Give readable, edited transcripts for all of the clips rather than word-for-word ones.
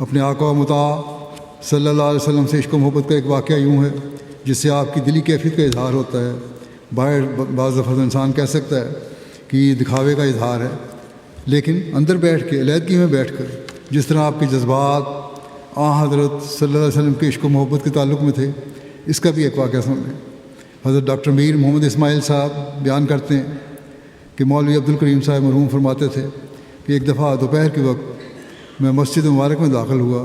اپنے آقا و مطاع صلی اللہ علیہ وسلم سے عشق و محبت کا ایک واقعہ یوں ہے جس سے آپ کی دلی کیفیت کا اظہار ہوتا ہے۔ باہر بعض دفعہ انسان کہہ سکتا ہے کہ یہ دکھاوے کا اظہار ہے، لیکن اندر بیٹھ کے، علیحدگی میں بیٹھ کر جس طرح آپ کے جذبات حضرت صلی اللہ علیہ وسلم کے عشق و محبت کے تعلق میں تھے، اس کا بھی ایک واقعہ سن لیں۔ حضرت ڈاکٹر میر محمد اسماعیل صاحب بیان کرتے ہیں کہ مولوی عبدالکریم صاحب مرحوم فرماتے تھے کہ ایک دفعہ دوپہر کے وقت میں مسجد مبارک میں داخل ہوا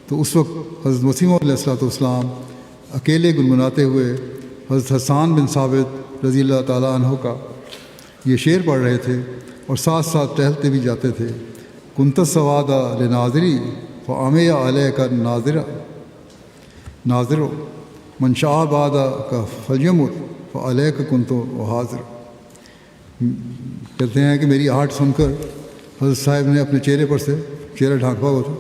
تو اس وقت حضرت مسیح علیہ والسلام اکیلے گنگناتے ہوئے حضرت حسان بن ثابت رضی اللہ تعالیٰ عنہ کا یہ شعر پڑھ رہے تھے اور ساتھ ساتھ ٹہلتے بھی جاتے تھے۔ کنت السواد لناظری فعمی علیہ کا ناظر من شاء بعد کا فلیمت فعلیہ کا کنت و حاضر۔ کہتے ہیں کہ میری آہٹ سن کر حضرت صاحب نے اپنے چہرے پر سے چہرہ ڈھانپا ہوا تھا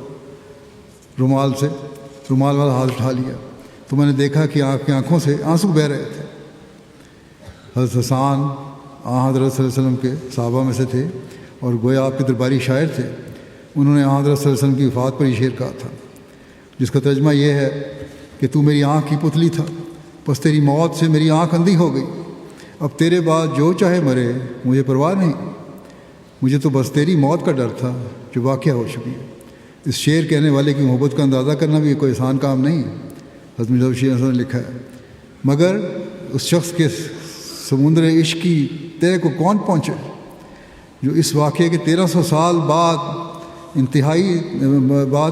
رومال والا ہاتھ اٹھا لیا تو میں نے دیکھا کہ آپ کی آنکھوں سے آنسو بہہ رہے تھے۔ حضرت حسان حضرت صلی اللہ علیہ وسلم کے صحابہ میں سے تھے اور گویا آپ کے درباری شاعر تھے۔ انہوں نے حضرت صلی اللہ علیہ وسلم کی وفات پر یہ شعر کہا تھا جس کا ترجمہ یہ ہے کہ تو میری آنکھ کی پتلی تھا، بس تیری موت سے میری آنکھ اندھی ہو گئی، اب تیرے بعد جو چاہے مرے مجھے پرواہ نہیں، مجھے تو بس تیری موت کا ڈر تھا جو واقعہ ہو چکی ہے۔ اس شعر کہنے والے کی محبت کا اندازہ کرنا بھی کوئی آسان کام نہیں ہے۔ حضرت مرزا بشیر احمد نے لکھا ہے، مگر اس شخص کے سمندر عشق کی تہ کو کون پہنچے جو اس واقعے کے 1300 سال بعد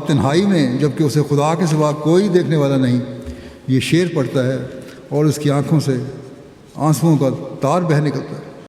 تنہائی میں، جب کہ اسے خدا کے سوا کوئی دیکھنے والا نہیں، یہ شعر پڑھتا ہے اور اس کی آنکھوں سے آنسوؤں کا تار بہہ نکلتا ہے۔